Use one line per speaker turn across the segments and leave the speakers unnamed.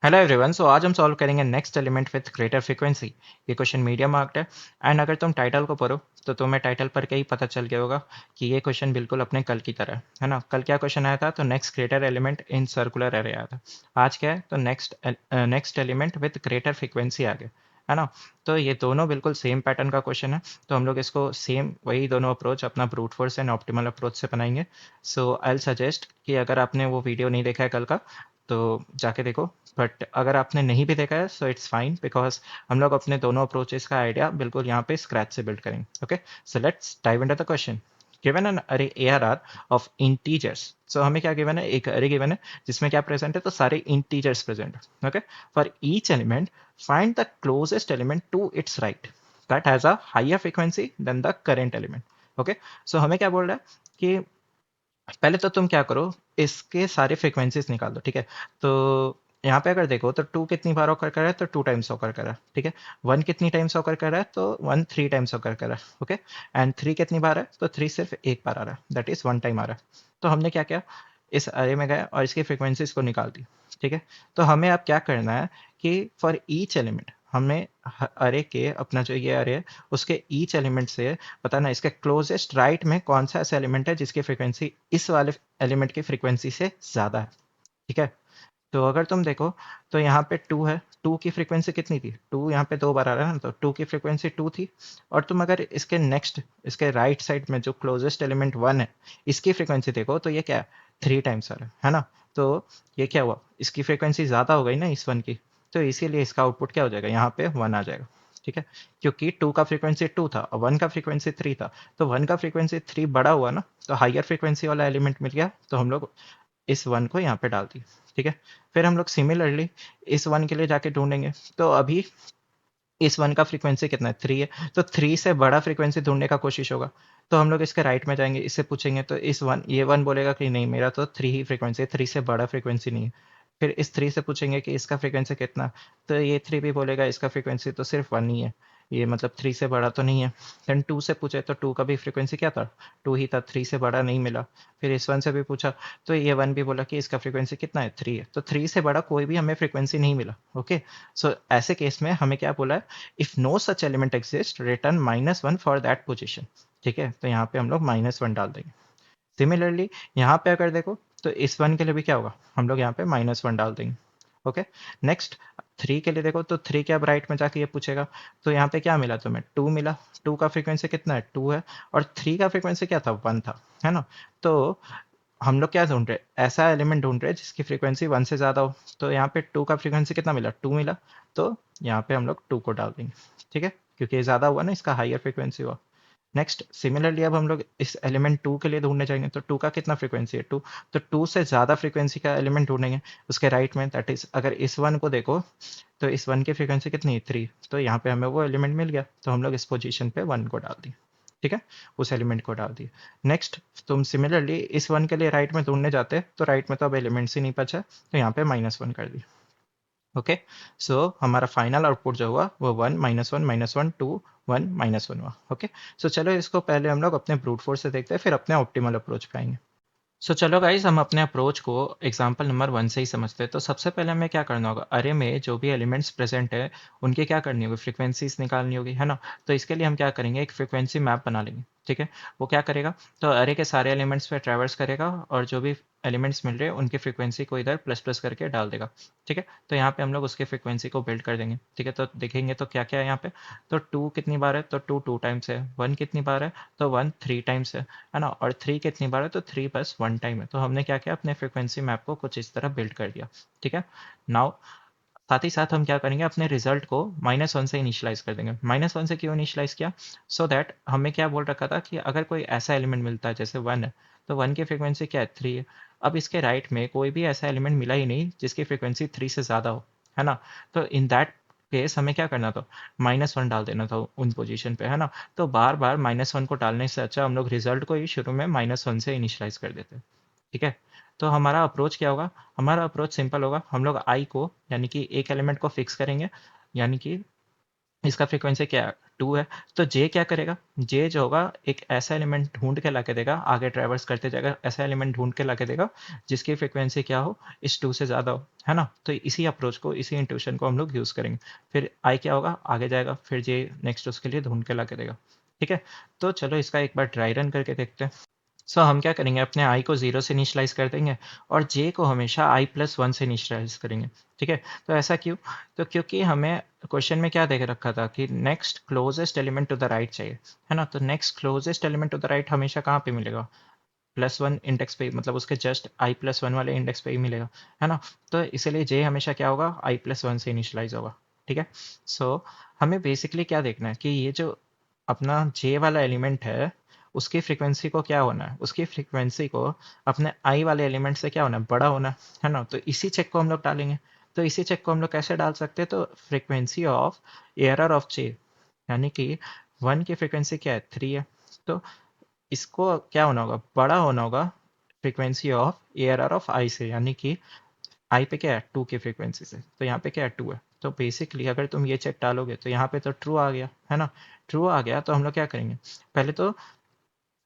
Hello everyone. सो आज हम solve करेंगे next element with greater frequency. ये क्वेश्चन मीडियम मार्क्ड है एंड अगर तुम टाइटल को पढ़ो तो तुम्हें टाइटल पर ही पता चल गया होगा कि ये क्वेश्चन बिल्कुल अपने कल की तरह है ना। कल क्या क्वेश्चन आया था? तो next greater element in circular array आया था। आज क्या है? तो next element with greater frequency आ गया है ना। तो ये दोनों बिल्कुल सेम पैटर्न का क्वेश्चन है, तो हम लोग इसको सेम वही दोनों अप्रोच अपना brute force and optimal approach से बनाएंगे। सो आई विल सजेस्ट कि अगर आपने वो वीडियो नहीं देखा है कल का तो जाके देखो, बट अगर आपने नहीं भी देखा है सो इट्स फाइन बिकॉज हम लोग अपने दोनों अप्रोचेस का आइडिया बिल्कुल यहाँ पे स्क्रैच से बिल्ड करेंगे। Okay, so let's dive into the question. Given an अरे ARR ऑफ इंटीजर्स। सो हमें क्या गिवन है? एक अरे गिवन है जिसमें क्या प्रेजेंट है? तो सारे इंटीजर्स प्रेजेंट है। Okay, for each element find the closest element to its right that has a higher frequency than the current element. Okay, so हमें क्या बोल रहा है कि पहले तो तुम क्या करो, इसके सारे फ्रीक्वेंसीज निकाल दो। ठीक है, तो यहाँ पे अगर देखो तो 2 कितनी बार ऑकर कर रहा है? तो 2 टाइम्स ऑकर कर रहा है। ठीक है, 1 कितनी टाइम्स ऑकर कर रहा है? तो 1 3 टाइम्स ऑकर कर रहा है। ओके, एंड 3 कितनी बार है? तो 3 सिर्फ एक बार आ रहा है, दैट इज 1 टाइम आ रहा है। तो हमने क्या किया, इस अरे में गए और इसकी फ्रीक्वेंसीज को निकाल दी। ठीक है, तो हमें अब क्या करना है कि फॉर ईच एलिमेंट हमें अरे के अपना जो ये अरे है उसके ईच एलिमेंट से बताना इसके क्लोजेस्ट राइट में कौन सा ऐसा एलिमेंट है जिसकी फ्रीक्वेंसी इस वाले एलिमेंट की फ्रीक्वेंसी से ज़्यादा है। ठीक है, तो अगर तुम देखो तो यहाँ पे 2 है, 2 की फ्रीक्वेंसी कितनी थी? 2 यहाँ पे 2 बार आ रहा है ना, तो 2 की फ्रीक्वेंसी 2 थी। और तुम अगर इसके नेक्स्ट, इसके राइट साइड में जो क्लोजेस्ट एलिमेंट 1 है इसकी फ्रीक्वेंसी देखो तो ये क्या है? 3 टाइम्स आ रहा है ना। तो ये क्या हुआ, इसकी फ्रीक्वेंसी ज़्यादा हो गई ना इस 1 की, तो इसीलिए इसका आउटपुट क्या हो जाएगा? यहाँ पे 1 आ जाएगा। ठीक है, क्योंकि 2 का फ्रीक्वेंसी 2 था और 1 का फ्रीक्वेंसी 3 था, तो 1 का फ्रीक्वेंसी 3 बड़ा हुआ ना, तो हायर फ्रीक्वेंसी वाला एलिमेंट मिल गया, तो हम लोग इस 1 को यहाँ पे डाल दी। ठीक है, फिर हम लोग सिमिलरली इस 1 के लिए जाके ढूंढेंगे, तो अभी इस 1 का फ्रीक्वेंसी कितना है? 3 है, तो 3 से बड़ा फ्रीक्वेंसी ढूंढने का कोशिश होगा। तो हम लोग इसके राइट में जाएंगे, इससे पूछेंगे, तो इस 1 ये 1 बोलेगा कि नहीं मेरा तो 3 ही फ्रीक्वेंसी है, 3 से बड़ा फ्रीक्वेंसी नहीं है। फिर इस 3 से पूछेंगे कि इसका फ्रीक्वेंसी कितना, तो ये 3 भी बोलेगा इसका फ्रीक्वेंसी तो सिर्फ 1 ही है, ये मतलब 3 से बड़ा तो नहीं है। देन 2 से पूछे तो 2 का भी फ्रीक्वेंसी क्या था? 2 ही था, 3 से बड़ा नहीं मिला। फिर इस 1 से भी पूछा तो ये 1 भी बोला कि इसका फ्रीक्वेंसी कितना है? 3 है, तो 3 से बड़ा कोई भी हमें फ्रीक्वेंसी नहीं मिला। ओके, सो ऐसे केस में हमें क्या बोला है? If no such element exist return -1 for that position. ठीक है, तो यहाँ पे हम लोग -1 डाल देंगे। सिमिलरली यहाँ पे अगर देखो तो इस 1 के लिए भी क्या होगा? हम लोग यहाँ पे -1 डाल देंगे। ओके, नेक्स्ट 3 के लिए देखो तो 3 के अब राइट में जाके ये पूछेगा, तो यहाँ पे क्या मिला तुम्हें? 2 मिला। 2 का फ्रीक्वेंसी कितना है? 2 है, और 3 का फ्रीक्वेंसी क्या था? 1 था, है ना। तो हम लोग क्या ढूंढ रहे हैं? ऐसा एलिमेंट ढूंढ रहे हैं जिसकी फ्रीक्वेंसी 1 से ज़्यादा हो। तो यहाँ पे 2 का फ्रीक्वेंसी कितना मिला? 2 मिला, तो यहाँ पे हम लोग 2 को डाल देंगे। ठीक है, क्योंकि ये ज़्यादा हुआ ना, इसका हायर फ्रीक्वेंसी हुआ। नेक्स्ट सिमिलरली अब हम लोग इस एलिमेंट 2 के लिए ढूंढने जाएंगे, तो 2 का कितना फ्रीक्वेंसी है? 2, तो 2 से ज़्यादा फ्रीक्वेंसी का एलिमेंट ढूंढेंगे उसके राइट में, दैट इज अगर इस 1 को देखो तो इस 1 की फ्रीक्वेंसी कितनी है? 3, तो यहाँ पे हमें वो एलिमेंट मिल गया, तो हम लोग इस पोजीशन पे 1 को डाल दिए। ठीक है, उस एलिमेंट को डाल दिए। नेक्स्ट तुम सिमिलरली इस 1 के लिए राइट में ढूंढने जाते, तो राइट में तो अब एलिमेंट्स ही नहीं बचा, तो यहाँ पे -1 कर दिए। ओके, सो हमारा फाइनल आउटपुट जो हुआ वो 1 -1 -1 2 1 -1 हुआ। ओके, सो चलो इसको पहले हम लोग अपने ब्रूट फोर्स से देखते हैं, फिर अपने ऑप्टिमल अप्रोच पे आएंगे। सो चलो गाइज हम अपने अप्रोच को एग्जांपल नंबर 1 से ही समझते हैं। तो सबसे पहले हमें क्या करना होगा, अरे में जो भी एलिमेंट्स प्रेजेंट है उनकी क्या करनी होगी? फ्रीक्वेंसीज निकालनी होगी, है ना। तो इसके लिए हम क्या करेंगे, एक फ्रीक्वेंसी मैप बना लेंगे। ठीक है, वो क्या करेगा, तो अरे के सारे एलिमेंट्स पे ट्रैवर्स करेगा और जो भी एलिमेंट्स मिल रहे हैं उनकी फ्रीक्वेंसी को इधर प्लस प्लस करके डाल देगा। ठीक है, तो यहाँ पे हम लोग उसके फ्रीक्वेंसी को बिल्ड कर देंगे। ठीक है, तो देखेंगे तो क्या क्या है यहाँ पे। तो 2 कितनी बार है? तो 2 टाइम्स है। 1 कितनी बार है? तो 1 3 टाइम्स है ना। और 3 कितनी बार है? तो 3 बस 1 टाइम है। तो हमने क्या किया, अपने फ्रीक्वेंसी मैप को कुछ इस तरह बिल्ड कर दिया। ठीक है, नाउ साथ ही साथ हम क्या करेंगे, अपने रिजल्ट को -1 से इनिशियलाइज कर देंगे। -1 से क्यों इनिशियलाइज किया? सो दैट हमें क्या बोल रखा था कि अगर कोई ऐसा एलिमेंट मिलता है जैसे 1 है, तो 1 की फ्रीक्वेंसी क्या है? 3 है। अब इसके राइट में कोई भी ऐसा एलिमेंट मिला ही नहीं जिसकी फ्रीक्वेंसी 3 से ज़्यादा हो, है ना। तो इन दैट केस हमें क्या करना था, -1 डाल देना था उन पोजीशन पे, है ना। तो बार बार -1 को डालने से अच्छा हम लोग रिजल्ट को ही शुरू में -1 से इनिशियलाइज कर देते। ठीक है, तो हमारा अप्रोच क्या होगा? हमारा अप्रोच सिंपल होगा, हम लोग आई को यानी कि एक एलिमेंट को फिक्स करेंगे, यानी कि इसका फ्रीक्वेंसी क्या है? 2 है, तो जे क्या करेगा, जे जो होगा एक ऐसा एलिमेंट ढूंढ के ला के देगा, आगे ट्रैवर्स करते जाएगा, ऐसा एलिमेंट ढूंढ के ला के देगा जिसकी फ्रिक्वेंसी क्या हो, इस 2 से ज़्यादा हो, है ना। तो इसी अप्रोच को, इसी इंट्यूशन को हम लोग यूज़ करेंगे। फिर आई क्या होगा, आगे जाएगा, फिर जे नेक्स्ट उसके लिए ढूंढ के ला के देगा। ठीक है, तो चलो इसका एक बार ट्राई रन करके देखते हैं। सो हम क्या करेंगे, अपने आई को 0 से इनिशियलाइज़ कर देंगे और जे को हमेशा आई प्लस 1 से इनिशियलाइज़ करेंगे। ठीक है, तो ऐसा क्यों, तो क्योंकि हमें क्वेश्चन में क्या दे के रखा था कि next closest element to the right चाहिए, है ना। तो next closest element to the right हमेशा कहाँ पे मिलेगा, +1 इंडेक्स पे, मतलब उसके जस्ट आई प्लस वन वाले इंडेक्स पे ही मिलेगा, है ना। तो इसीलिए जे हमेशा क्या होगा, आई प्लस वन से इनिशियलाइज होगा। ठीक है, सो हमें बेसिकली क्या देखना है कि ये जो अपना जे वाला एलिमेंट है, उसकी फ्रीक्वेंसी को क्या होना है, उसकी फ्रीक्वेंसी को अपने आई वाले एलिमेंट से क्या होना है, बड़ा होना है ना। तो इसी चेक को हम लोग डालेंगे। तो इसी चेक को हम लोग कैसे डाल सकते हैं, तो फ्रीक्वेंसी ऑफ एरर ऑफ जे, यानी कि 1 की फ्रीक्वेंसी क्या है, 3 है, तो इसको क्या होना होगा, बड़ा होना होगा फ्रीक्वेंसी ऑफ एआरआर ऑफ आई से, यानी कि आई पे क्या है, 2 की फ्रीक्वेंसी से, तो यहाँ पे क्या है, 2 है। तो बेसिकली अगर तुम ये चेक डालोगे तो यहाँ पे तो ट्रू आ गया, है ना। ट्रू आ गया तो हम लोग क्या करेंगे, पहले तो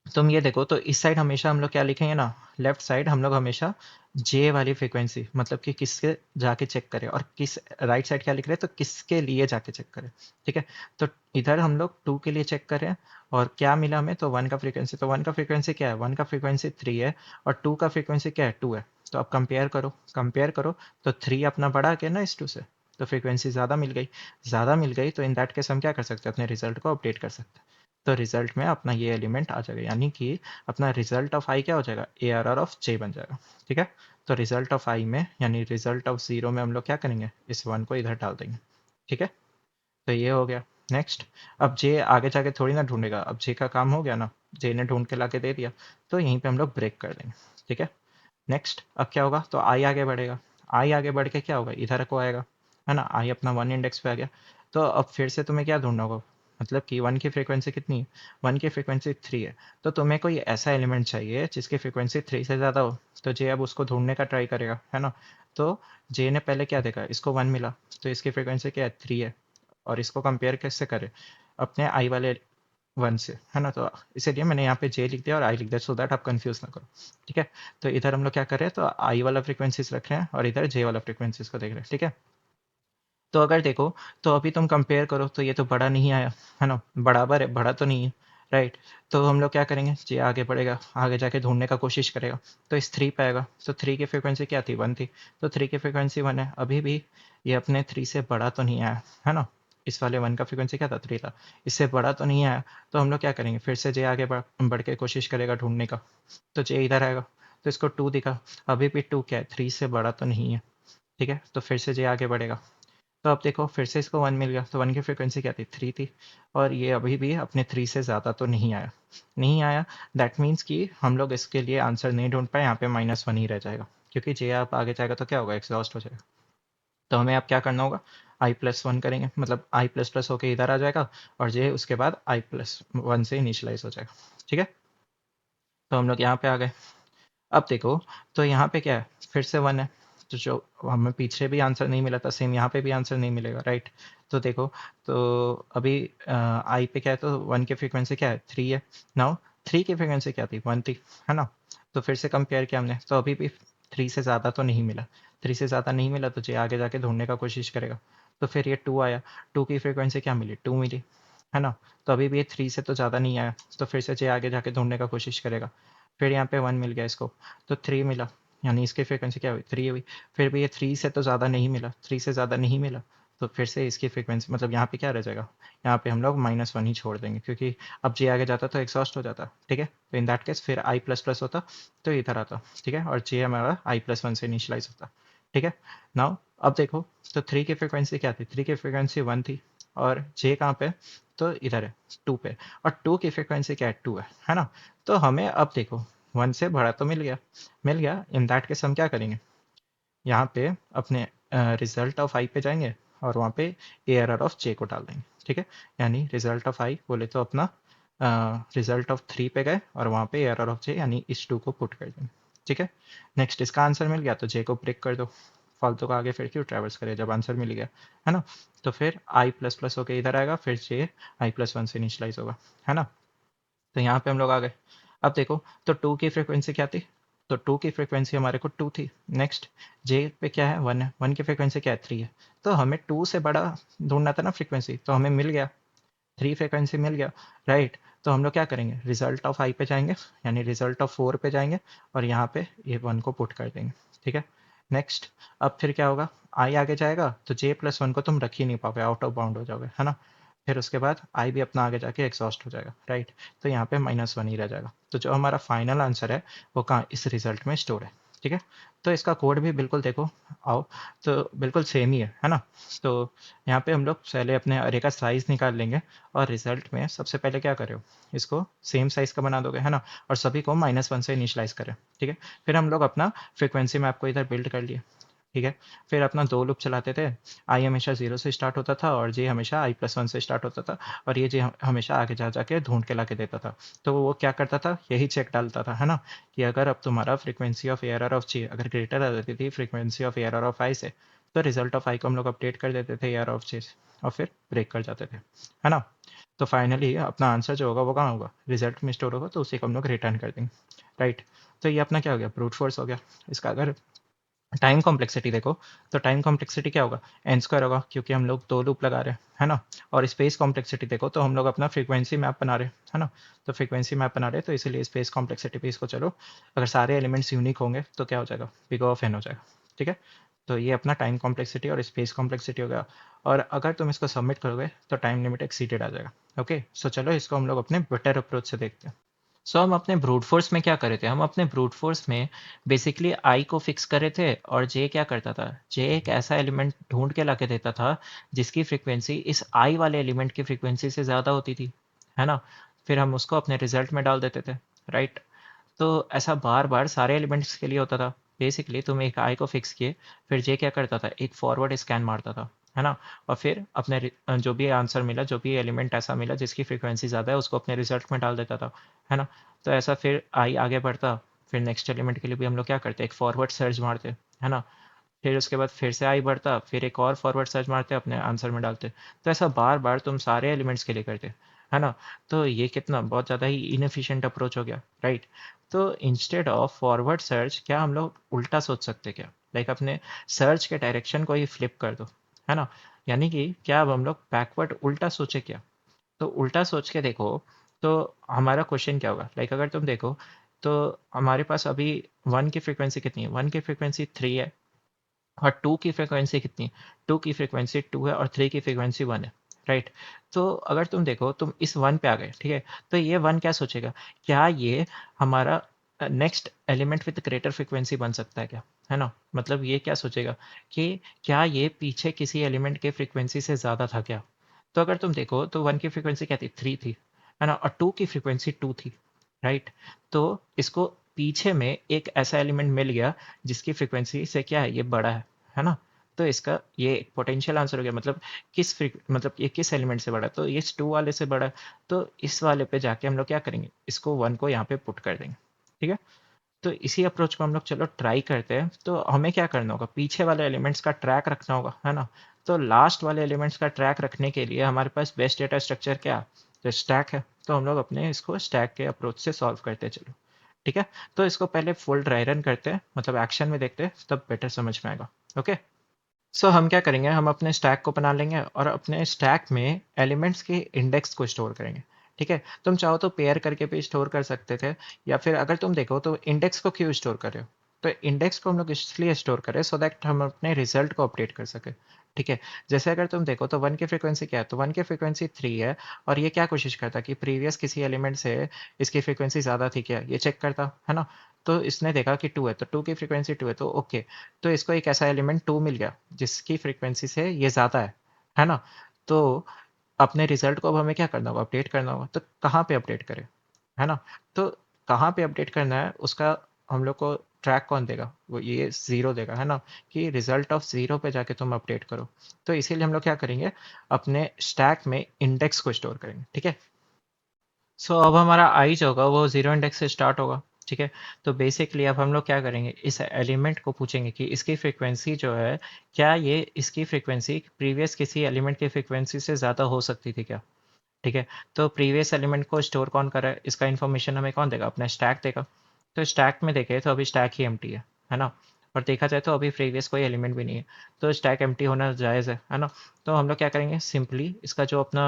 तुम ये देखो, तो इस साइड हमेशा हम लोग क्या लिखेंगे ना, लेफ्ट साइड हम लोग हमेशा जे वाली फ्रीक्वेंसी, मतलब कि किसके जाके चेक करें, और किस राइट साइड क्या लिख रहे हैं, तो किसके लिए जाके चेक करें। ठीक है, तो इधर हम लोग 2 के लिए चेक करें और क्या मिला हमें, तो 1 का फ्रीक्वेंसी, तो 1 का फ्रीक्वेंसी क्या है, 1 का फ्रीक्वेंसी 3 है और 2 का फ्रीक्वेंसी क्या है, 2 है। तो अब कंपेयर करो, कंपेयर करो, तो 3 अपना बड़ा के ना इस 2 से, तो फ्रीक्वेंसी ज़्यादा मिल गई, ज़्यादा मिल गई, तो इन दैट केस हम क्या कर सकते हैं, अपने रिजल्ट को अपडेट कर सकते हैं। तो रिजल्ट में अपना ये एलिमेंट आ जाएगा, यानी कि अपना रिजल्ट ऑफ आई क्या हो जाएगा, ए आर आर ऑफ जे बन जाएगा। ठीक है, तो रिजल्ट ऑफ आई में, यानी रिजल्ट ऑफ 0 में हम लोग क्या करेंगे, इस 1 को इधर डाल देंगे। ठीक है, तो ये हो गया। नेक्स्ट, अब जे आगे जाके थोड़ी ना ढूंढेगा, अब जे का काम हो गया ना, जे ने ढूंढ के ला के दे दिया, तो यहीं पे हम लोग ब्रेक कर देंगे। ठीक है, नेक्स्ट अब क्या होगा, तो आई आगे बढ़ेगा, आई आगे बढ़ के क्या होगा, इधर को आएगा, है ना। आई अपना 1 इंडेक्स पे आ गया, तो अब फिर से तुम्हें क्या ढूंढना होगा, मतलब कि 1 की फ्रीक्वेंसी कितनी है, 1 की फ्रीक्वेंसी 3 है, तो तुम्हें कोई ऐसा एलिमेंट चाहिए जिसकी फ्रीक्वेंसी 3 से ज़्यादा हो। तो जे अब उसको ढूंढने का ट्राई करेगा, है ना। तो जे ने पहले क्या देखा, इसको 1 मिला, तो इसकी फ्रीक्वेंसी क्या है, 3 है, और इसको कंपेयर कैसे करे, अपने आई वाले 1 से, है ना। तो इसीलिए मैंने यहाँ पे जे लिख दिया और आई लिख दिया, सो दैट आप कंफ्यूज ना करो। ठीक है, तो इधर हम लोग क्या कर रहे हैं, तो आई वाला फ्रीक्वेंसीज रख रहे हैं और इधर जे वाला फ्रीक्वेंसीज को देख रहे हैं। ठीक है, तो अगर देखो, तो अभी तुम कंपेयर करो, तो ये तो बड़ा नहीं आया, है ना, बराबर है, बड़ा तो नहीं है, राइट। तो हम लोग क्या करेंगे, जे आगे बढ़ेगा, आगे जाके ढूंढने का कोशिश करेगा, तो इस 3 पे आएगा, तो 3 की फ्रीक्वेंसी क्या थी, 1 थी, तो 3 की फ्रीक्वेंसी 1 है, अभी भी ये अपने 3 से बड़ा तो नहीं आया, है ना। इस वाले 1 का फ्रीक्वेंसी क्या था, 3 था, इससे बड़ा तो नहीं आया। तो हम लोग क्या करेंगे, फिर से जे आगे बढ़ के कोशिश करेगा ढूंढने का, तो जे इधर आएगा, तो इसको 2 दिखा, अभी भी 2 क्या है, 3 से बड़ा तो नहीं है। ठीक है, तो फिर से जे आगे बढ़ेगा, तो अब देखो फिर से इसको 1 मिल गया, तो 1 की फ्रीक्वेंसी क्या थी, 3 थी, और ये अभी भी अपने 3 से ज़्यादा तो नहीं आया, नहीं आया। दैट मीन्स कि हम लोग इसके लिए आंसर नहीं ढूंढ पाए, यहाँ पे -1 ही रह जाएगा, क्योंकि जे आप आगे जाएगा तो क्या होगा, एग्जॉस्ट हो जाएगा। तो हमें अब क्या करना होगा, आई प्लस वन करेंगे, मतलब आई प्लस प्लस होके इधर आ जाएगा, और जे उसके बाद आई प्लस वन से इनिशलाइज हो जाएगा। ठीक है, तो हम लोग यहाँ पे आ गए। अब देखो, तो यहाँ पे क्या है, फिर से 1 है, तो जो हमें पीछे भी आंसर नहीं मिला था, सेम यहाँ पे भी आंसर नहीं मिलेगा, राइट। तो देखो, तो अभी आई पे क्या है, तो 1 की फ्रीक्वेंसी क्या है, 3 है। नाउ 3 की फ्रीक्वेंसी क्या थी, 1 थी, है ना। तो फिर से कंपेयर किया हमने, तो अभी भी 3 से ज़्यादा तो नहीं मिला, 3 से ज़्यादा नहीं मिला, तो जे आगे जाके ढूंढने का कोशिश करेगा, तो फिर ये 2 आया, 2 की फ्रीक्वेंसी क्या मिली, 2 मिली, है ना। तो अभी भी ये 3 से तो ज़्यादा नहीं आया, तो फिर से जे आगे जाके ढूंढने का कोशिश करेगा, फिर यहाँ पे 1 मिल गया इसको, तो 3 मिला, यानी इसकी फ्रीक्वेंसी क्या हुई, 3 हुई। फिर भी ये 3 से तो ज़्यादा नहीं मिला, 3 से ज़्यादा नहीं मिला, तो फिर से इसकी फ्रीक्वेंसी, मतलब यहाँ पे क्या रह जाएगा, यहाँ पे हम लोग -1 ही छोड़ देंगे, क्योंकि अब जे आगे जाता तो एग्जॉस्ट हो जाता। ठीक है, तो इन दैट केस फिर आई प्लस प्लस होता, तो इधर आता। ठीक है, और जे हमारा आई प्लस वन से इनिशलाइज होता। ठीक है, नाउ अब देखो, तो 3 की फ्रीक्वेंसी क्या थी, 3 की फ्रीक्वेंसी 1 थी, और जे कहाँ पे, तो इधर है, 2 पे, और 2 की फ्रीक्वेंसी क्या है, 2 है ना। तो हमें अब देखो, 1 से बड़ा तो मिल गया, मिल गया, इन दैट केस हम क्या करेंगे, यहाँ पे अपने रिजल्ट ऑफ आई पे जाएंगे, और वहाँ पे ए आर आर ऑफ जे को डाल देंगे। ठीक है, यानी रिजल्ट ऑफ आई बोले तो अपना रिजल्ट ऑफ 3 पे गए, और वहाँ पे ए आर आर ऑफ जे, यानी इस 2 को पुट कर देंगे। ठीक है, नेक्स्ट इसका आंसर मिल गया, तो जे को ब्रेक कर दो, फालतू का आगे फिर क्यों ट्रैवर्स करे जब आंसर मिल गया, है ना। तो फिर आई प्लस प्लस होके इधर आएगा, फिर जे आई प्लस वन से इनिशलाइज होगा, है ना। तो यहाँ पे हम लोग आ गए। अब देखो, तो टू की फ्रिक्वेंसी क्या थी, तो टू की फ्रिक्वेंसी हमारे को टू थी। नेक्स्ट जे पे क्या है, वन है, वन की फ्रिक्वेंसी क्या है, थ्री है। तो हमें टू से बड़ा ढूंढना था ना फ्रिक्वेंसी, तो हमें मिल गया, थ्री फ्रिक्वेंसी मिल गया, राइट। तो हम लोग क्या करेंगे, रिजल्ट ऑफ आई पे जाएंगे, यानी रिजल्ट ऑफ फोर पे जाएंगे, और यहाँ पे ये वन को पुट कर देंगे, ठीक है। नेक्स्ट, अब फिर क्या होगा, आई आगे जाएगा तो जे प्लस वन को तुम रख ही नहीं पाओगे, आउट ऑफ बाउंड हो जाओगे, है ना। फिर उसके बाद आई भी अपना आगे जाके एग्जॉस्ट हो जाएगा, राइट। तो यहाँ पे माइनस वन ही रह जाएगा। तो जो हमारा फाइनल आंसर है वो कहाँ, इस रिजल्ट में स्टोर है, ठीक है। तो इसका कोड भी बिल्कुल देखो, आओ, तो बिल्कुल सेम ही है ना। तो यहाँ पे हम लोग पहले अपने अरे का साइज निकाल लेंगे, और रिजल्ट में सबसे पहले क्या करो, इसको सेम साइज का बना दोगे, है ना। और सभी को माइनस वन से इनिशलाइज करें, ठीक है। फिर हम लोग अपना फ्रिक्वेंसी मैप को इधर बिल्ड कर लिए, ठीक है। फिर अपना दो लूप चलाते थे, आई हमेशा जीरो से स्टार्ट होता था और जे हमेशा आई प्लस वन से स्टार्ट होता था, और ये जे हमेशा आगे जा जाके ढूंढ के ला के देता था। तो वो क्या करता था, यही चेक डालता था, है ना, कि अगर अब तुम्हारा फ्रीक्वेंसी ऑफ एरर ऑफ जे अगर ग्रेटर आ जाती थी फ्रीक्वेंसी ऑफ एरर ऑफ आई से, तो रिजल्ट ऑफ आई को हम लोग अपडेट कर देते थे एरर ऑफ जे से, और फिर ब्रेक कर जाते थे, है ना। तो फाइनली अपना आंसर जो होगा वो कहाँ होगा, रिजल्ट में स्टोर होगा, तो उसी को हम लोग रिटर्न कर देंगे, राइट। तो ये अपना क्या हो गया, ब्रूट फोर्स हो गया। इसका अगर टाइम कॉम्प्लेक्सिटी देखो, तो टाइम कॉम्प्लेक्सिटी क्या होगा, एन स्क्वायर होगा, क्योंकि हम लोग दो लूप लगा रहे हैं, है ना। और स्पेस कॉम्प्लेक्सिटी देखो, तो हम लोग अपना फ्रीक्वेंसी मैप बना रहे हैं, है ना। तो फ्रीक्वेंसी मैप बना रहे हैं, तो इसीलिए स्पेस कॉम्प्लेक्सिटी पे इसको चलो, अगर सारे एलिमेंट्स यूनिक होंगे तो क्या हो जाएगा, बिग ऑफ एन हो जाएगा, ठीक है। तो ये अपना टाइम कॉम्प्लेक्सिटी और स्पेस कॉम्प्लेक्सिटी हो गया। और अगर तुम इसको सबमिट करोगे तो टाइम लिमिट एक्सीडेड आ जाएगा। ओके, सो चलो इसको हम लोग अपने बेटर अप्रोच से देखते हैं। सो हम अपने ब्रूट फोर्स में क्या करे थे, हम अपने ब्रूट फोर्स में बेसिकली आई को फिक्स करे थे, और जे क्या करता था, जे एक ऐसा एलिमेंट ढूंढ के लाके देता था जिसकी फ्रीक्वेंसी इस आई वाले एलिमेंट की फ्रीक्वेंसी से ज़्यादा होती थी, है ना। फिर हम उसको अपने रिजल्ट में डाल देते थे, राइट। तो ऐसा बार बार सारे एलिमेंट्स के लिए होता था। बेसिकली तुम एक आई को फिक्स किए, फिर जे क्या करता था, एक फॉरवर्ड स्कैन मारता था, है ना। और फिर अपने जो भी आंसर मिला, जो भी एलिमेंट ऐसा मिला जिसकी फ्रीक्वेंसी ज़्यादा है, उसको अपने रिजल्ट में डाल देता था, है ना। तो ऐसा फिर आई आगे बढ़ता, फिर नेक्स्ट एलिमेंट के लिए भी हम लोग क्या करते, एक फॉरवर्ड सर्च मारते, है ना। फिर उसके बाद फिर से आई बढ़ता, फिर एक और फॉरवर्ड सर्च मारते, अपने आंसर में डालते। तो ऐसा बार बार तुम सारे एलिमेंट्स के लिए करते, है ना। तो ये कितना बहुत ज़्यादा ही इनएफिशिएंट अप्रोच हो गया, राइट। तो इंस्टेड ऑफ फॉरवर्ड सर्च, क्या हम लोग उल्टा सोच सकते क्या, लाइक अपने सर्च के डायरेक्शन को ही फ्लिप कर दो, है ना। यानी कि क्या अब हम लोग बैकवर्ड उल्टा सोचे क्या, तो उल्टा सोच के देखो, तो हमारा क्वेश्चन क्या होगा, लाइक अगर तुम देखो, तो हमारे पास अभी वन की फ्रीक्वेंसी कितनी है, वन की फ्रीक्वेंसी थ्री है, और टू की फ्रिक्वेंसी कितनी है, टू की फ्रिक्वेंसी टू है, और थ्री की फ्रिक्वेंसी वन है, राइट। तो अगर तुम देखो, तुम इस वन पे आ गए, ठीक है। तो ये वन क्या सोचेगा, क्या ये हमारा next element with greater frequency बन सकता है क्या, है ना। मतलब ये क्या सोचेगा कि क्या ये पीछे किसी एलिमेंट के फ्रिक्वेंसी से ज़्यादा था क्या। तो अगर तुम देखो, तो वन की फ्रिक्वेंसी क्या थी, थ्री थी, है ना, और टू की फ्रिक्वेंसी टू थी, राइट। तो इसको पीछे में एक ऐसा एलिमेंट मिल गया जिसकी फ्रिक्वेंसी से क्या है, ये बड़ा है ना। तो इसका ये पोटेंशियल आंसर हो गया, मतलब मतलब ये किस एलिमेंट से बड़ा है, तो ये इस टू वाले से बड़ा है। तो इस वाले पे जाके हम लोग क्या करेंगे, इसको वन को यहाँ पे पुट कर देंगे, ठीक है। तो इसी अप्रोच को हम लोग चलो ट्राई करते हैं। तो हमें क्या करना होगा, पीछे वाले एलिमेंट्स का ट्रैक रखना होगा, है ना। तो लास्ट वाले एलिमेंट्स का ट्रैक रखने के लिए हमारे पास बेस्ट डेटा स्ट्रक्चर क्या, तो स्टैक है। तो हम लोग अपने इसको स्टैक के अप्रोच से सॉल्व करते चलो, ठीक है। तो इसको पहले फुल ड्राई रन करते हैं, मतलब एक्शन में देखते हैं, तब बेटर समझ में आएगा। ओके, सो हम क्या करेंगे, हम अपने स्टैक को बना लेंगे, और अपने स्टैक में एलिमेंट्स के इंडेक्स को स्टोर करेंगे, ठीक है। तुम चाहो तो पेयर करके भी स्टोर कर सकते थे, या फिर अगर तुम देखो तो इंडेक्स को क्यों स्टोर कर रहे हो, तो इंडेक्स को हम लोग इसलिए स्टोर करें सो दैट हम अपने रिजल्ट को अपडेट कर सके, ठीक है। जैसे अगर तुम देखो, तो वन की फ्रिक्वेंसी क्या है, तो वन की फ्रिक्वेंसी थ्री है, और ये क्या कोशिश करता कि प्रीवियस किसी एलिमेंट से इसकी फ्रिक्वेंसी ज़्यादा थी क्या, ये चेक करता, है ना। तो इसने देखा कि टू है, तो टू की फ्रिक्वेंसी टू है, तो ओके। तो इसको एक ऐसा एलिमेंट टू मिल गया जिसकी फ्रीक्वेंसी से ये ज़्यादा है ना। तो अपने रिजल्ट को अब हमें क्या करना होगा, अपडेट करना होगा। तो कहाँ पे अपडेट करें, है ना। तो कहाँ पे अपडेट करना है उसका हम लोग को ट्रैक कौन देगा, वो ये ज़ीरो देगा, है ना, कि रिजल्ट ऑफ ज़ीरो पे जाके तुम अपडेट करो। तो इसीलिए हम लोग क्या करेंगे, अपने स्टैक में इंडेक्स को स्टोर करेंगे, ठीक है। सो अब हमारा आई जो होगा वो जीरो इंडेक्स से स्टार्ट होगा, ठीक है। तो बेसिकली अब हम लोग क्या करेंगे, इस एलिमेंट को पूछेंगे कि इसकी फ्रीक्वेंसी जो है, क्या ये इसकी फ्रीक्वेंसी प्रीवियस किसी एलिमेंट की फ्रीक्वेंसी से ज़्यादा हो सकती थी क्या। ठीक है। तो प्रीवियस एलिमेंट को स्टोर कौन कर रहा है, इसका इन्फॉर्मेशन हमें कौन देगा, अपना स्टैक देगा। तो स्टैक में देखें तो अभी स्टैक ही एम्प्टी है ना। और देखा जाए तो अभी प्रीवियस कोई एलिमेंट भी नहीं है, तो स्टैक एम्प्टी होना जायज़ है ना। तो हम लोग क्या करेंगे, सिंपली इसका जो अपना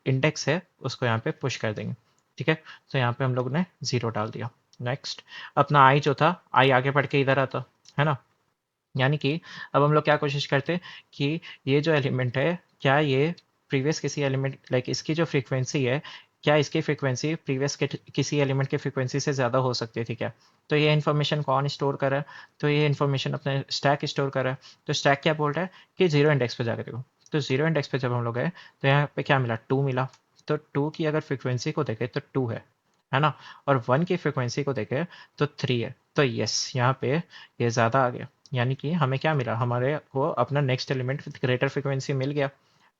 इंडेक्स है उसको यहाँ पे पुश कर देंगे। ठीक है। तो यहाँ पे हम लोग ने 0 डाल दिया। नेक्स्ट, अपना आई जो था, आई आगे बढ़ के इधर आता है ना। यानी कि अब हम लोग क्या कोशिश करते कि ये जो एलिमेंट है, क्या ये प्रीवियस किसी एलिमेंट, लाइक इसकी जो फ्रीक्वेंसी है, क्या इसकी फ्रीक्वेंसी प्रीवियस के किसी एलिमेंट की फ्रीक्वेंसी से ज़्यादा हो सकती थी क्या। तो ये इन्फॉर्मेशन कौन स्टोर कर रहा है, तो ये इन्फॉर्मेशन अपने स्टैक स्टोर कर रहा है। तो स्टैक क्या बोल रहा है कि जीरो इंडेक्स पे जाकर देखो। तो जीरो इंडेक्स पे जब हम लोग गए तो यहाँ पे क्या मिला, 2 मिला। तो 2 की अगर फ्रीक्वेंसी को देखें तो 2 है ना। और 1 की फ्रीक्वेंसी को देखें तो 3 है। तो यस, यहाँ पे ये ज़्यादा आ गया। यानी कि हमें क्या मिला, हमारे को अपना next element with greater frequency मिल गया,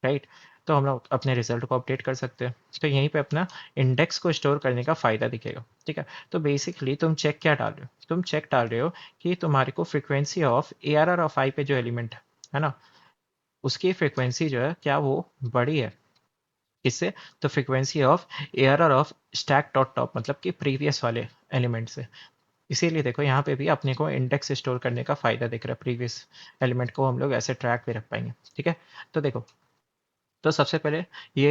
राइट। तो हम लोग अपने रिजल्ट को अपडेट कर सकते हैं। तो यहीं पे अपना इंडेक्स को स्टोर करने का फ़ायदा दिखेगा। ठीक है। तो बेसिकली तुम चेक क्या डाल रहे हो, तुम चेक डाल रहे हो कि तुम्हारे को frequency of A R R of I पे जो एलिमेंट है ना, उसकी फ्रीक्वेंसी जो है क्या वो बड़ी है, किससे, तो frequency of A R R of stack dot top, मतलब कि प्रीवियस वाले एलिमेंट से। इसीलिए देखो यहाँ पे भी अपने को इंडेक्स स्टोर करने का फ़ायदा दिख रहा है, प्रीवियस एलिमेंट को हम लोग ऐसे ट्रैक पे रख पाएंगे। ठीक है। तो देखो, तो सबसे पहले ये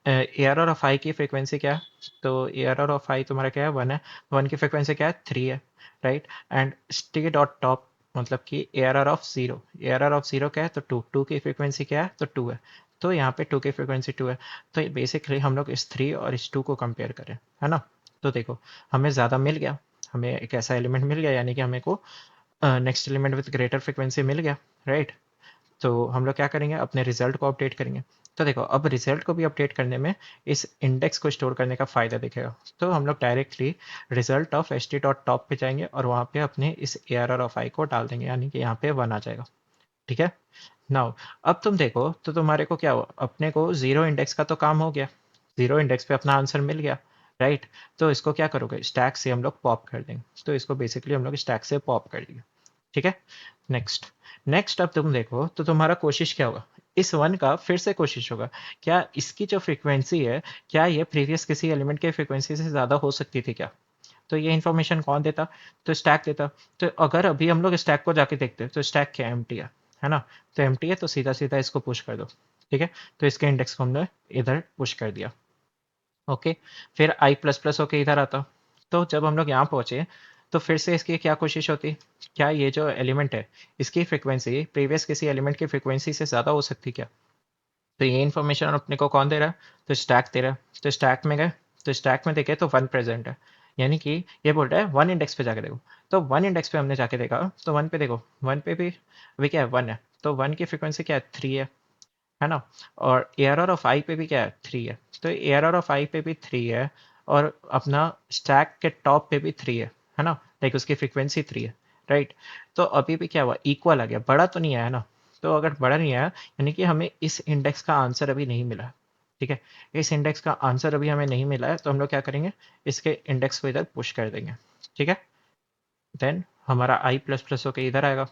ए आर आर ऑफ आई की फ्रीक्वेंसी क्या है, तो ए आर आर ऑफ आई तुम्हारा क्या है, 1 है। 1 की फ्रीक्वेंसी क्या है, 3 है, right. And T dot top, मतलब कि A R R of zero, A R R of zero क्या है, तो 2, 2 की फ्रीक्वेंसी क्या है, तो 2 है। तो यहाँ पे 2 की फ्रीक्वेंसी 2 है। तो बेसिकली हम लोग इस 3 और इस 2 को कंपेयर करें, है ना। तो देखो, हमें ज़्यादा मिल गया, हमें एक ऐसा एलिमेंट मिल गया, यानी कि हमें को next element with greater frequency मिल गया, राइट। तो हम लोग क्या करेंगे, अपने रिजल्ट को अपडेट करेंगे। तो देखो, अब रिजल्ट को भी अपडेट करने में इस इंडेक्स को स्टोर करने का फ़ायदा दिखेगा। तो हम लोग directly result of H T dot top पे जाएंगे और वहाँ पे अपने इस ए आर आर ऑफ आई को डाल देंगे, यानी कि यहाँ पे 1 आ जाएगा। ठीक है। नाउ, अब तुम देखो तो तुम्हारे को क्या हुआ, अपने को जीरो इंडेक्स का तो काम हो गया, जीरो इंडेक्स पे अपना आंसर मिल गया, राइट। तो इसको क्या करोगे, स्टैक से हम लोग पॉप कर देंगे। तो इसको बेसिकली हम लोग स्टैक से पॉप कर देंगे। ठीक है। नेक्स्ट, नेक्स्ट अब तुम देखो तो तुम्हारा कोशिश क्या होगा, इस 1 का फिर से कोशिश होगा, क्या इसकी जो फ्रीक्वेंसी है, क्या ये प्रीवियस किसी एलिमेंट के फ्रीक्वेंसी से ज़्यादा हो सकती थी क्या। तो ये इन्फॉर्मेशन कौन देता, तो स्टैक देता। तो अगर अभी हम लोग स्टैक को जाके देखते हैं तो स्टैक क्या, एम्प्टी है ना। तो एम्प्टी है, तो सीधा सीधा इसको पुश कर दो। ठीक है। तो इसके इंडेक्स को हमने इधर पुश कर दिया। ओके। फिर आई प्लस प्लस होके इधर आता। तो जब हम लोग यहाँ पहुँचे तो फिर से इसकी क्या कोशिश होती, क्या ये जो एलिमेंट है, इसकी फ्रीक्वेंसी प्रीवियस किसी एलिमेंट की फ्रीक्वेंसी से ज़्यादा हो सकती क्या। तो ये इन्फॉर्मेशन अपने को कौन दे रहा है, तो स्टैक दे रहा है। तो स्टैक में गए, तो स्टैक में देखे तो 1 प्रेजेंट है, यानी कि ये बोल रहा है 1 इंडेक्स पे जाके देखो। तो 1 इंडेक्स पे हमने जाके देखा, तो 1 पे देखो, 1 पे भी अभी क्या है, 1 है। तो 1 की फ्रीक्वेंसी क्या है, 3 है ना। और ए आर आर ऑफ आई पे भी क्या है, 3 है। तो ए आर आर ऑफ आई पे भी 3 है, और अपना स्टैक के टॉप पे भी 3 है ना। लाइक उसकी फ्रीक्वेंसी 3 है, राइट। तो अभी भी क्या हुआ, इक्वल आ गया, बड़ा तो नहीं आया ना। तो अगर बड़ा नहीं आया, यानी कि हमें इस इंडेक्स का आंसर अभी नहीं मिला। ठीक है। इस इंडेक्स का आंसर अभी हमें नहीं मिला है, तो हम लोग क्या करेंगे, इसके इंडेक्स को इधर पुश कर देंगे। ठीक है। देन हमारा आई प्लस प्लस होकर इधर आएगा।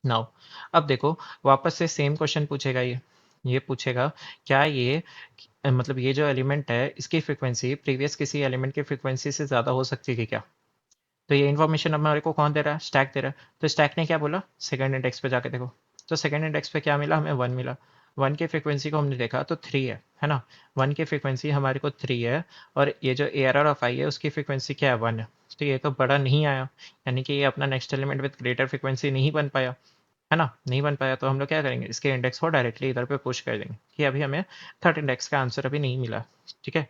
नाउ, अब देखो, वापस से सेम क्वेश्चन पूछेगा ये पूछेगा, क्या ये मतलब ये जो एलिमेंट है, इसकी फ्रीक्वेंसी प्रीवियस किसी एलिमेंट की फ्रीक्वेंसी से ज़्यादा हो सकती थी क्या। तो ये इन्फॉर्मेशन हमारे को कौन दे रहा है, स्टैक दे रहा है। तो स्टैक ने क्या बोला, सेकंड इंडेक्स पे जाके देखो। तो सेकंड इंडेक्स पे क्या मिला, हमें 1 मिला। 1 की फ्रीक्वेंसी को हमने देखा तो 3 है ना। 1 की फ्रीक्वेंसी हमारे को 3 है, और ये जो ए आर आर ऑफ आई है उसकी फ्रीक्वेंसी क्या है, 1 है। तो ये तो बड़ा नहीं आया, यानी कि ये अपना next element with greater frequency नहीं बन पाया, है ना, नहीं बन पाया। तो हम लोग क्या करेंगे, इसके इंडेक्स को डायरेक्टली इधर पे पुश कर देंगे, कि अभी हमें थर्ड इंडेक्स का आंसर अभी नहीं मिला। ठीक है।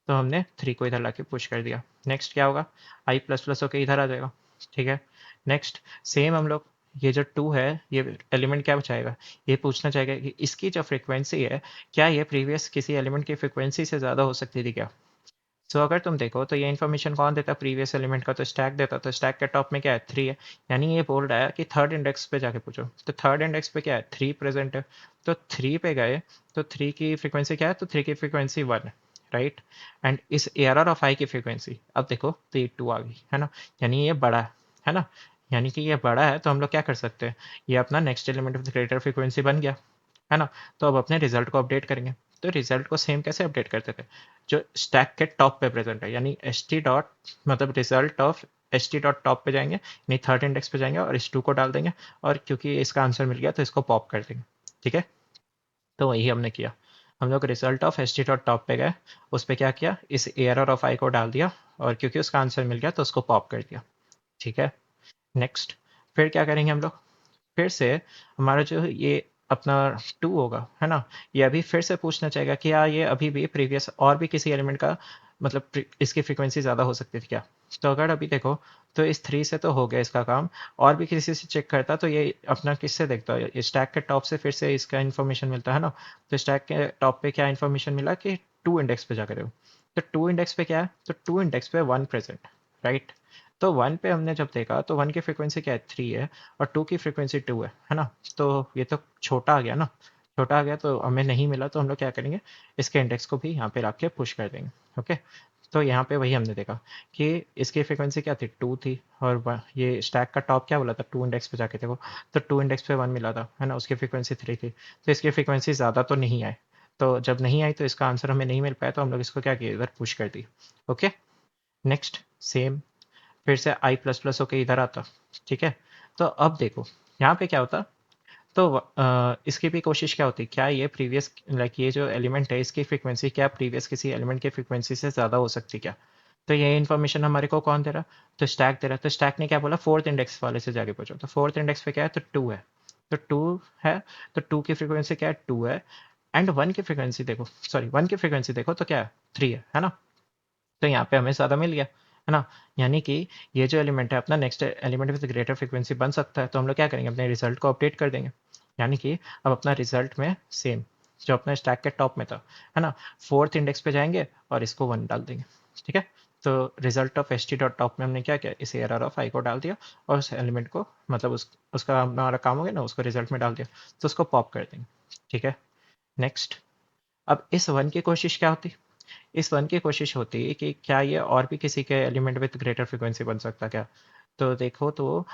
तो हमने 3 को इधर लाके पुश कर दिया। नेक्स्ट क्या होगा, आई प्लस प्लस होकर इधर आ जाएगा। ठीक है। नेक्स्ट, सेम हम लोग, ये जो 2 है, ये एलिमेंट क्या बचाएगा, ये पूछना चाहेगा कि इसकी जो फ्रीक्वेंसी है, क्या ये प्रीवियस किसी एलिमेंट की फ्रीक्वेंसी से ज़्यादा हो सकती थी क्या। सो अगर तुम देखो तो ये इन्फॉर्मेशन कौन देता, प्रीवियस एलिमेंट का तो स्टैक देता। तो स्टैक के टॉप में क्या है, 3 है। यानी ये बोल रहा है कि थर्ड इंडेक्स पे जाके पूछो। तो थर्ड इंडेक्स पे क्या है, 3 प्रेजेंट है। तो 3 पे गए, तो 3 की फ्रीक्वेंसी क्या है, तो 3 की फ्रीक्वेंसी 1 है, राइट। एंड इस ARR ऑफ आई की फ्रीक्वेंसी अब देखो तो ये 2 आ गई है ना, यानी ये बड़ा है ना, यानी कि ये बड़ा है तो हम लोग क्या कर सकते हैं, ये अपना next element of the greater frequency बन गया है ना। तो अब अपने रिजल्ट को अपडेट करेंगे। तो रिजल्ट को सेम कैसे अपडेट करते थे, जो स्टैक के टॉप पे प्रेजेंट है, यानी एस टी डॉट मतलब result of S T dot top पे जाएंगे, यानी थर्ड इंडेक्स पे जाएंगे और इस 2 को डाल देंगे, और क्योंकि इसका आंसर मिल गया तो इसको पॉप कर देंगे। ठीक है, तो वही हमने किया। हम लोग result of S T dot top पे गए, उस पर क्या किया, इस एरर ऑफ आई को डाल दिया, और क्योंकि उसका आंसर मिल गया तो उसको पॉप कर दिया। ठीक है, नेक्स्ट फिर क्या करेंगे हम लोग, फिर से हमारा जो ये अपना 2 होगा है ना, ये अभी फिर से पूछना चाहेगा कि ये अभी भी प्रीवियस और भी किसी एलिमेंट का मतलब इसकी फ्रीक्वेंसी ज़्यादा हो सकती थी क्या। तो अगर अभी देखो तो इस 3 से तो हो गया इसका काम, और भी किसी से चेक करता तो ये अपना किससे देखता है, स्टैक के टॉप से फिर से इसका इन्फॉर्मेशन मिलता है ना। तो स्टैक के टॉप पे क्या इन्फॉर्मेशन मिला कि 2 इंडेक्स पे जाकर देखो, तो 2 इंडेक्स पे क्या है, तो 2 इंडेक्स पे 1 प्रेजेंट, राइट। तो 1 पे हमने जब देखा तो 1 की फ्रीक्वेंसी क्या है, 3 है, और 2 की फ्रीक्वेंसी 2 है ना। तो ये तो छोटा आ गया ना, छोटा आ गया तो हमें नहीं मिला, तो हम लोग क्या करेंगे, इसके इंडेक्स को भी यहाँ पे रख के पुश कर देंगे। ओके, तो यहाँ पे वही हमने देखा कि इसकी फ्रीक्वेंसी क्या थी, 2 थी, और ये स्टैक का टॉप क्या बोला था, 2 इंडेक्स पे जाके देखो, तो 2 इंडेक्स पे 1 मिला था है ना, उसकी फ्रीक्वेंसी 3 थी, तो इसकी फ्रीक्वेंसी ज़्यादा तो नहीं आई। तो जब नहीं आई तो इसका आंसर हमें नहीं मिल पाया, तो हम लोग इसको क्या किया, इधर पुश कर दी। ओके, नेक्स्ट सेम, फिर से आई प्लस प्लस होके इधर आता। ठीक है, तो अब देखो यहाँ पे क्या होता, तो इसकी भी कोशिश क्या होती, क्या ये प्रीवियस लाइक ये जो एलिमेंट है इसकी फ्रीक्वेंसी क्या प्रीवियस किसी एलिमेंट की फ्रीक्वेंसी से ज़्यादा हो सकती क्या। तो ये इन्फॉर्मेशन हमारे को कौन दे रहा, तो स्टैक दे रहा। तो स्टैक ने क्या बोला, फोर्थ इंडेक्स वाले से जाके पूछो, तो फोर्थ इंडेक्स पे क्या है, तो 2 है, तो 2 है, तो 2 की फ्रीक्वेंसी क्या है, 2 है, एंड 1 की फ्रीक्वेंसी देखो, सॉरी 1 की फ्रीक्वेंसी देखो तो क्या है, 3 है ना। तो यहाँ पे हमें ज़्यादा मिल गया है ना, यानी कि ये जो एलिमेंट है अपना next element with greater frequency बन सकता है। तो हम लोग क्या करेंगे, अपने रिजल्ट को अपडेट कर देंगे, यानी कि अब अपना रिजल्ट में सेम जो अपना स्टैक के टॉप में था है ना, फोर्थ इंडेक्स पे जाएंगे और इसको 1 डाल देंगे। ठीक है, तो result of S T dot top में हमने क्या किया, इस एरर ऑफ आई को डाल दिया, और उस एलिमेंट को मतलब उसका हमारा काम हो गया ना, उसको रिजल्ट में डाल दिया, तो उसको पॉप कर देंगे। ठीक है, नेक्स्ट, अब इस 1 की कोशिश क्या होती, इस 1 की कोशिश होती है कि क्या ये और भी किसी के एलिमेंट विद ग्रेटर फ्रीक्वेंसी बन सकता क्या। तो देखो तो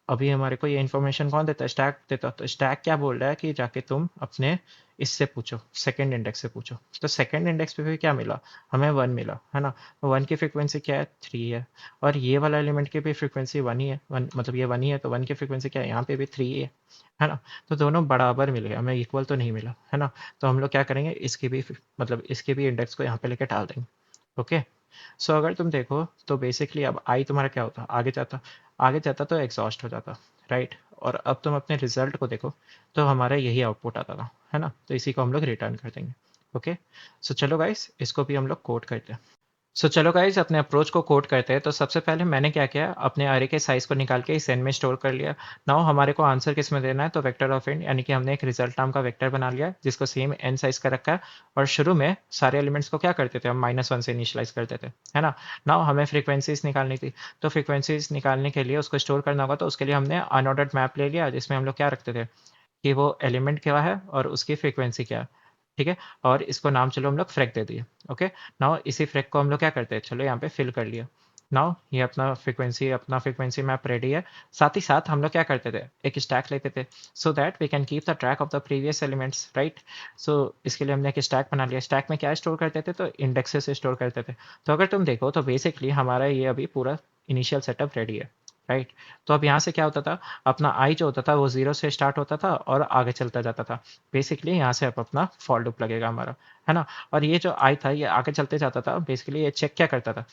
अभी हमारे को ये इन्फॉर्मेशन कौन देता है, स्टैक देता है। तो स्टैक क्या बोल रहा है कि जाके तुम अपने इससे पूछो, सेकंड इंडेक्स से पूछो। तो सेकंड इंडेक्स पे भी क्या मिला, हमें 1 मिला है ना। 1 की फ्रीक्वेंसी क्या है, 3 है, और ये वाला एलिमेंट की भी फ्रीक्वेंसी 1 ही है, 1 मतलब ये 1 ही है, तो 1 की फ्रीक्वेंसी क्या है, यहाँ पे भी 3 है ना। तो दोनों बराबर मिल गए, हमें इक्वल तो नहीं मिला है ना। तो हम लोग क्या करेंगे, इसकी भी मतलब इसके भी इंडेक्स को यहाँ पे लेके डाल देंगे। ओके, सो अगर तुम देखो तो बेसिकली अब आई तुम्हारा क्या होता, आगे जाता, आगे जाता तो एग्जॉस्ट हो जाता, राइट। और अब तुम अपने रिजल्ट को देखो तो हमारा यही आउटपुट आता था है ना, तो इसी को हम लोग रिटर्न कर देंगे। ओके, सो चलो गाइस इसको भी हम लोग कोड करते हैं। सो चलो गाइज अपने अप्रोच को कोड करते हैं। तो सबसे पहले मैंने क्या किया, अपने अरे के साइज को निकाल के इस एन में स्टोर कर लिया। नाउ हमारे को आंसर किस में देना है, तो वेक्टर ऑफ एन, यानी कि हमने एक रिजल्ट नाम का वेक्टर बना लिया जिसको सेम एन साइज का रखा है। और शुरू में सारे एलिमेंट्स को क्या करते थे, हम -1 से इनिशियलाइज करते थे है ना। नाउ हमें फ्रीक्वेंसीज निकालनी थी, तो फ्रीक्वेंसीज निकालने के लिए उसको स्टोर करना होगा, तो उसके लिए हमने अनऑर्डर्ड मैप ले लिया जिसमें हम लोग क्या रखते थे कि वो एलिमेंट क्या है और उसकी फ्रीक्वेंसी क्या है। ठीक है, और इसको नाम चलो हम लोग फ्रैक दे दिए। ओके, नाउ इसी फ्रैक को हम लोग क्या करते हैं, चलो यहाँ पे फिल कर लिया। नाउ ये अपना फ्रीक्वेंसी मैप रेडी है। साथ ही साथ हम लोग क्या करते थे, एक स्टैक लेते थे, so that we can keep the track of the previous elements, right. So इसके लिए हमने एक स्टैक बना लिया। स्टैक में क्या स्टोर करते थे, तो इंडेक्सेस स्टोर करते थे। तो अगर तुम देखो तो बेसिकली हमारा ये अभी पूरा इनिशियल सेटअप रेडी है, राइट। तो अब यहाँ से क्या होता था, अपना आई जो होता था वो 0 से स्टार्ट होता था और आगे चलता जाता था। बेसिकली यहाँ से अब अपना फॉर लूप लगेगा हमारा है ना। और ये जो आई था ये आगे चलते जाता था, बेसिकली ये चेक क्या करता था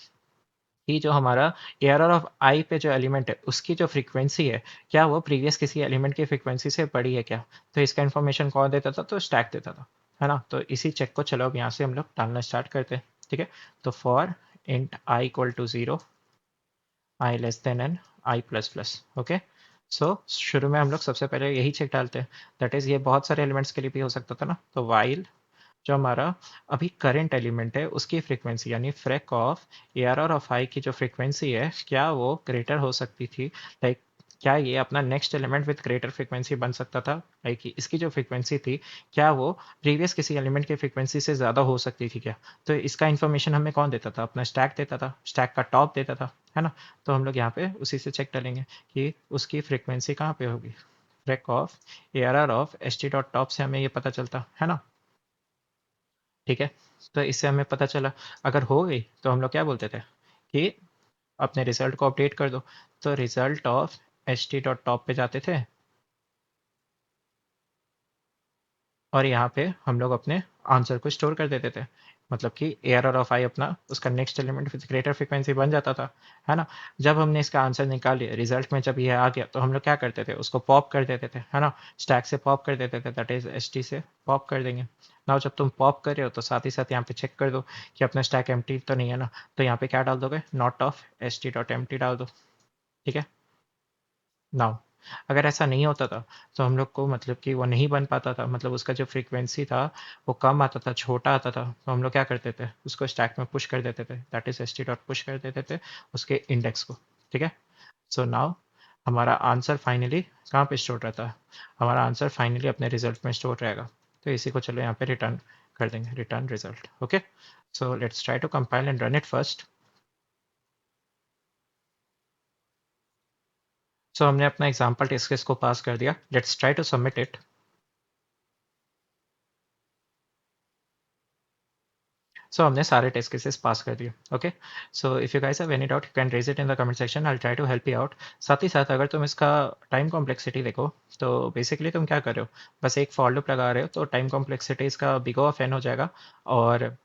कि जो हमारा एरर ऑफ आई पे जो एलिमेंट है उसकी जो फ्रीक्वेंसी है, क्या वो प्रीवियस किसी एलिमेंट की फ्रीक्वेंसी से बड़ी है क्या। तो इसका इन्फॉर्मेशन कौन देता था, तो स्टैक देता था है ना। तो इसी चेक को चलो अब यहाँ से हम लोग डालना स्टार्ट करते हैं। ठीक है, तो for int I equal to 0, I less than N, I plus plus. Okay, so शुरू में हम लोग सबसे पहले यही चेक डालते हैं, दैट इज ये बहुत सारे एलिमेंट्स के लिए भी हो सकता था ना। तो वाइल जो हमारा अभी करंट एलिमेंट है उसकी फ्रीक्वेंसी यानी freq of A R R of I की जो फ्रीक्वेंसी है क्या वो ग्रेटर हो सकती थी, लाइक क्या ये अपना next element with greater frequency बन सकता था, लाइक इसकी जो फ्रीक्वेंसी थी क्या वो प्रीवियस किसी एलिमेंट की फ्रीक्वेंसी से ज़्यादा हो सकती थी क्या। तो इसका इन्फॉर्मेशन हमें कौन देता था, अपना स्टैक देता था, स्टैक का टॉप देता था, है ना। तो हम लोग यहाँ पे उसी से चेक करेंगे कि उसकी फ्रीक्वेंसी कहाँ पे होगी। Freq of A R R of S T dot top से हमें ये पता चलता है ना। ठीक है, तो इससे हमें पता चला अगर हो गई तो हम लोग क्या बोलते थे कि अपने रिजल्ट को अपडेट कर दो। तो result of H T dot top पे जाते थे और यहाँ पे हम लोग अपने आंसर को स्टोर कर देते थे। मतलब कि ए आर आर ऑफ आई अपना उसका next element with greater frequency बन जाता था, है ना। जब हमने इसका आंसर निकाल लिया रिजल्ट में, जब ये आ गया तो हम लोग क्या करते थे, उसको पॉप कर देते थे, है ना। स्टैक से पॉप कर देते थे, दैट इज एस टी से पॉप कर देंगे। नाउ जब तुम पॉप कर रहे हो तो साथ ही साथ यहाँ पे चेक कर दो कि अपना स्टैक एम तो नहीं है ना। तो यहाँ पे क्या डाल दोगे, not of S T dot M डाल दो। ठीक है। नाउ अगर ऐसा नहीं होता था तो हम लोग को मतलब कि वो नहीं बन पाता था, मतलब उसका जो फ्रीक्वेंसी था वो कम आता था, छोटा आता था। तो हम लोग क्या करते थे, उसको स्टैक में पुश कर देते थे, that is S T dot push कर देते थे उसके इंडेक्स को। ठीक है। सो नाउ हमारा आंसर फाइनली कहाँ पे स्टोर रहता है, हमारा आंसर फाइनली अपने रिजल्ट में स्टोर रहेगा। तो इसी को चलो यहाँ पे रिटर्न कर देंगे, return result. Okay, so let's try to compile and run it first. So हमने अपना एग्जाम्पल टेस्ट केस को पास कर दिया, let's try to submit it. So हमने सारे टेस्ट केसेस पास कर दिए। Okay, so if you guys have any doubt you can raise it in the comment section, I try to help you out. साथ ही साथ अगर तुम इसका टाइम कॉम्प्लेक्सिटी देखो तो बेसिकली तुम क्या कर रहे हो, बस एक फॉर लूप लगा रहे हो, तो टाइम कॉम्प्लेक्सिटी इसका बिग ऑफ एन हो जाएगा। और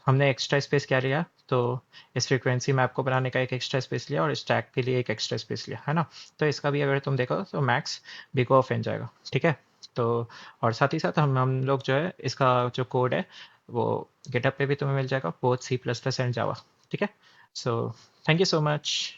हमने एक्स्ट्रा स्पेस क्या लिया, तो इस फ्रीक्वेंसी मैप को बनाने का एक एक्स्ट्रा स्पेस लिया और स्टैक के लिए एक एक्स्ट्रा स्पेस लिया, है ना। तो इसका भी अगर तुम देखो तो मैक्स बिग ऑफ एन जाएगा। ठीक है। तो और साथ ही साथ हम लोग जो है इसका जो कोड है वो गिटहब पे भी तुम्हें मिल जाएगा, both C plus plus and Java. ठीक है। So thank you so much.